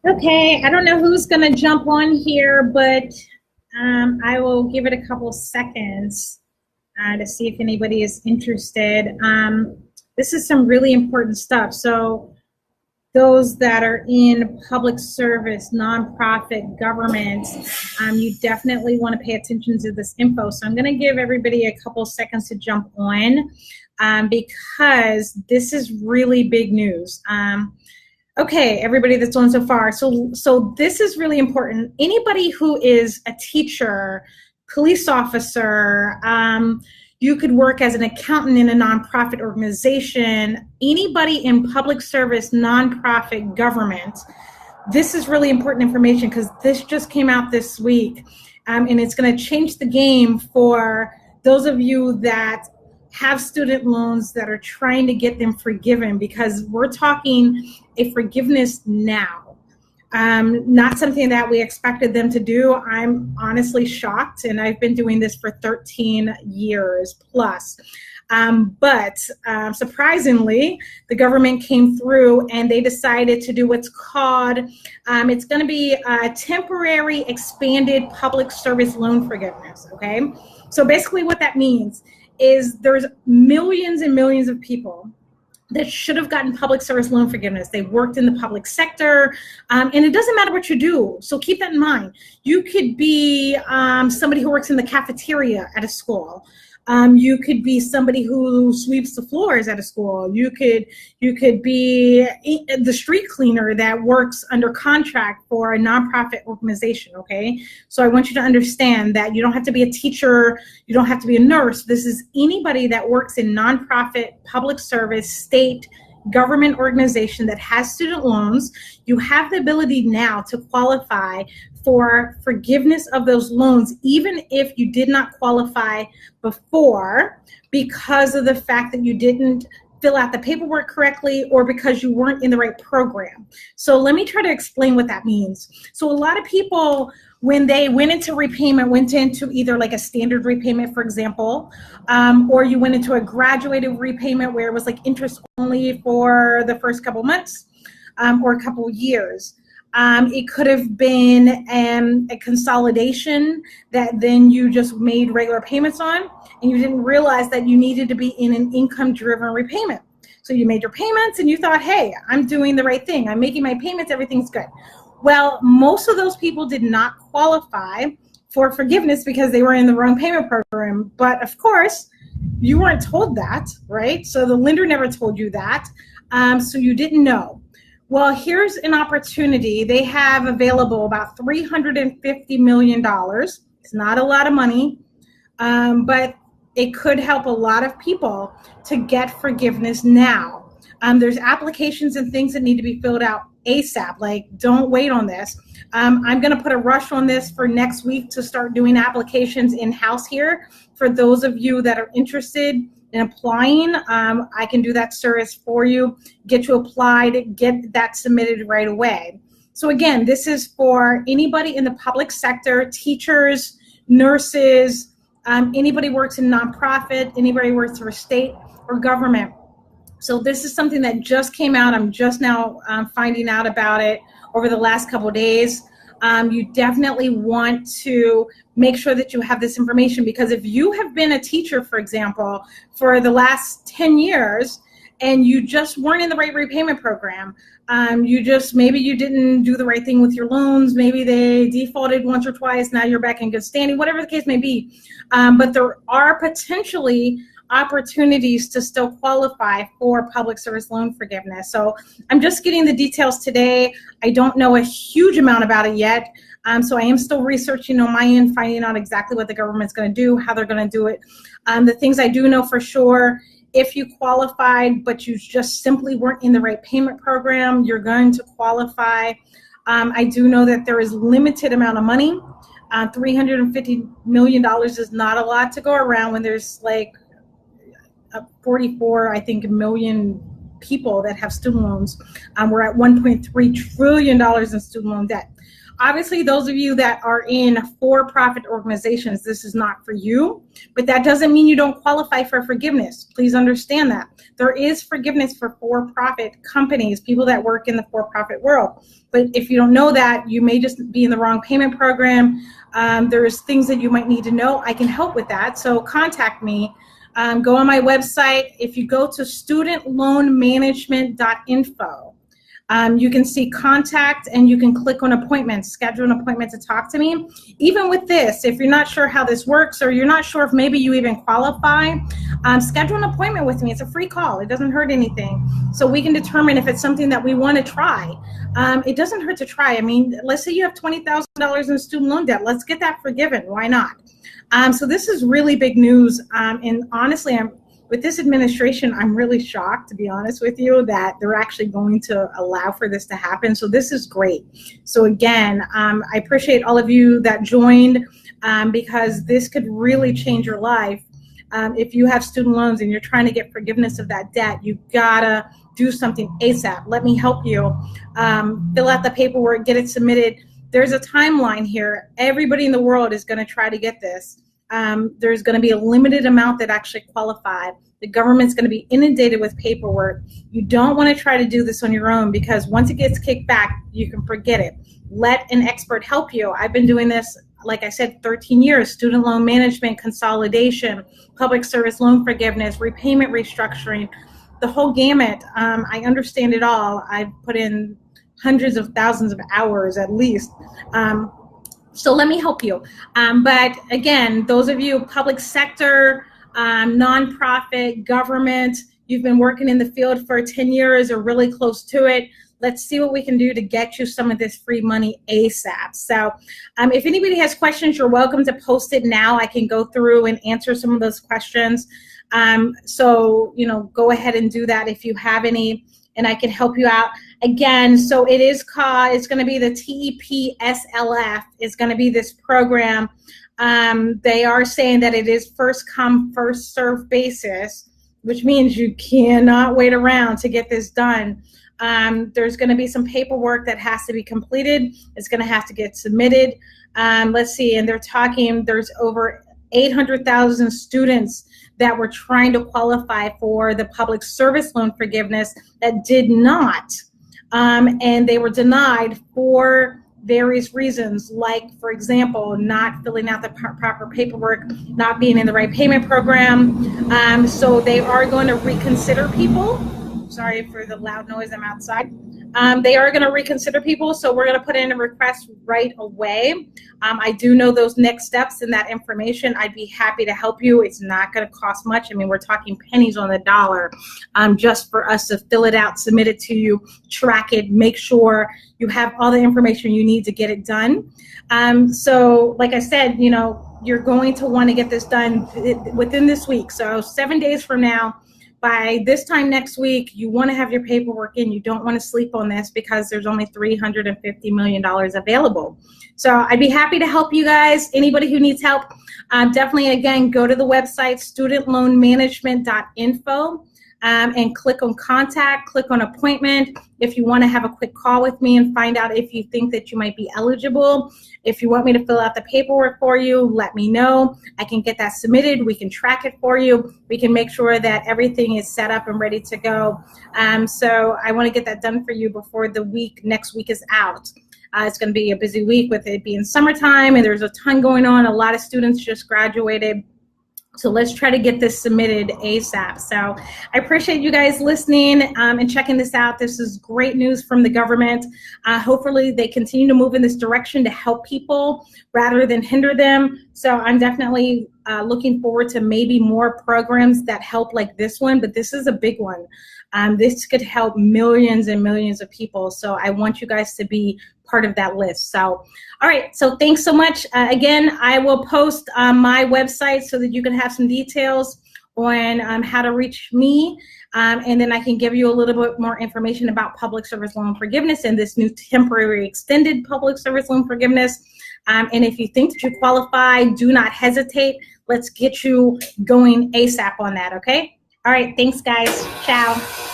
Okay, I don't know who's going to jump on here, but I will give it a couple seconds to see if anybody is interested. This is some really important stuff. So those that are in public service, nonprofit, government, you definitely want to pay attention to this info. So I'm going to give everybody a couple seconds to jump on because this is really big news. Okay, everybody that's on so far. So this is really important. Anybody who is a teacher, police officer, you could work as an accountant in a nonprofit organization, anybody in public service, nonprofit, government. This is really important information because this just came out this week, and it's going to change the game for those of you that have student loans that are trying to get them forgiven, because we're talking a forgiveness now. Not something that we expected them to do. I'm honestly shocked, and I've been doing this for 13 years plus. But surprisingly, the government came through and they decided to do what's called, it's going to be a temporary expanded public service loan forgiveness, okay? So basically what that means is there's millions and millions of people that should have gotten public service loan forgiveness. They worked in the public sector, and it doesn't matter what you do. So keep that in mind. You could be somebody who works in the cafeteria at a school. You could be somebody who sweeps the floors at a school. You could be the street cleaner that works under contract for a nonprofit organization, okay? So I want you to understand that you don't have to be a teacher, you don't have to be a nurse. This is anybody that works in nonprofit, public service, state, government organization that has student loans. You have the ability now to qualify for forgiveness of those loans, even if you did not qualify before because of the fact that you didn't fill out the paperwork correctly or because you weren't in the right program. So let me try to explain what that means. So a lot of people, when they went into repayment, went into either like a standard repayment, for example, or you went into a graduated repayment where it was like interest only for the first couple months or a couple years. It could have been a consolidation that then you just made regular payments on, and you didn't realize that you needed to be in an income-driven repayment. So you made your payments and you thought, hey, I'm doing the right thing. I'm making my payments, everything's good. Well, most of those people did not qualify for forgiveness because they were in the wrong payment program. But of course, you weren't told that, right? So the lender never told you that. So you didn't know. Well, here's an opportunity. They have available about $350 million. It's not a lot of money, but it could help a lot of people to get forgiveness now. There's applications and things that need to be filled out ASAP. Like, don't wait on this. I'm going to put a rush on this for next week to start doing applications in-house here. For those of you that are interested in applying, I can do that service for you, get you applied, get that submitted right away. So again, this is for anybody in the public sector, teachers, nurses, anybody works in nonprofit, anybody works for state or government. So this is something that just came out. I'm just now finding out about it over the last couple of days. You definitely want to make sure that you have this information, because if you have been a teacher, for example, for the last 10 years and you just weren't in the right repayment program, maybe you didn't do the right thing with your loans, maybe they defaulted once or twice, now you're back in good standing, whatever the case may be. But there are potentially opportunities to still qualify for public service loan forgiveness. So I'm just getting the details today. I don't know a huge amount about it yet. So I am still researching on my end, finding out exactly what the government's going to do, how they're going to do it. The things I do know for sure, if you qualified, but you just simply weren't in the right payment program, you're going to qualify. I do know that there is limited amount of money. $350 million is not a lot to go around when there's like 44, I think, million people that have student loans. We're at $1.3 trillion in student loan debt. obviously those of you that are in for-profit organizations, this is not for you, but that doesn't mean you don't qualify for forgiveness. Please understand that. There is forgiveness for for-profit companies, people that work in the for-profit world. But if you don't know that, you may just be in the wrong payment program. There's things that you might need to know. I can help with that, so contact me. Go on my website. If you go to studentloanmanagement.info, you can see contact and you can click on appointments, schedule an appointment to talk to me. Even with this, if you're not sure how this works or you're not sure if maybe you even qualify, schedule an appointment with me. It's a free call. It doesn't hurt anything. So we can determine if it's something that we want to try. It doesn't hurt to try. I mean, let's say you have $20,000 in student loan debt. Let's get that forgiven. Why not? So this is really big news. And honestly, with this administration, I'm really shocked, to be honest with you, that they're actually going to allow for this to happen. So this is great. So again, I appreciate all of you that joined, because this could really change your life. If you have student loans and you're trying to get forgiveness of that debt, you gotta do something ASAP. Let me help you. Fill out the paperwork, get it submitted. There's a timeline here. Everybody in the world is gonna try to get this. There's going to be a limited amount that actually qualify. The government's going to be inundated with paperwork. You don't want to try to do this on your own, because once it gets kicked back, you can forget it. Let an expert help you. I've been doing this, like I said, 13 years, student loan management, consolidation, public service loan forgiveness, repayment restructuring, the whole gamut. I understand it all. I've put in hundreds of thousands of hours at least. So let me help you. But again, those of you public sector, nonprofit, government, you've been working in the field for 10 years or really close to it. Let's see what we can do to get you some of this free money ASAP. So if anybody has questions, you're welcome to post it now. I can go through and answer some of those questions. So, you know, go ahead and do that if you have any, and I can help you out. Again, so it is called, it's going to be the TEPSLF is going to be this program. They are saying that it is first come, first serve basis, which means you cannot wait around to get this done. There's going to be some paperwork that has to be completed. It's going to have to get submitted. Let's see, and they're talking, there's over 800,000 students that were trying to qualify for the public service loan forgiveness that did not. And they were denied for various reasons, like, for example, not filling out the proper paperwork, not being in the right payment program. So they are going to reconsider people. Sorry for the loud noise, I'm outside. They are going to reconsider people, so we're going to put in a request right away. I do know those next steps and that information. I'd be happy to help you. It's not going to cost much. I mean, we're talking pennies on the dollar just for us to fill it out, submit it to you, track it, make sure you have all the information you need to get it done. So like I said, you know, you're going to want to get this done within this week. So 7 days from now, by this time next week, you want to have your paperwork in. You don't want to sleep on this because there's only $350 million available. So I'd be happy to help you guys. Anybody who needs help, definitely, again, go to the website, studentloanmanagement.info, and click on contact, click on appointment. If you want to have a quick call with me and find out if you think that you might be eligible. If you want me to fill out the paperwork for you, let me know. I can get that submitted. We can track it for you. We can make sure that everything is set up and ready to go. So I want to get that done for you before the next week is out. It's going to be a busy week with it being summertime, and there's a ton going on. A lot of students just graduated. So let's try to get this submitted ASAP. So I appreciate you guys listening and checking this out. This is great news from the government. Hopefully they continue to move in this direction to help people rather than hinder them. So I'm definitely looking forward to maybe more programs that help like this one, but this is a big one. This could help millions and millions of people. So I want you guys to be part of that list. So, all right, so thanks so much. Again, I will post my website so that you can have some details on how to reach me, and then I can give you a little bit more information about public service loan forgiveness and this new temporary extended public service loan forgiveness. And if you think that you qualify, do not hesitate. Let's get you going ASAP on that, okay? All right, thanks guys, ciao.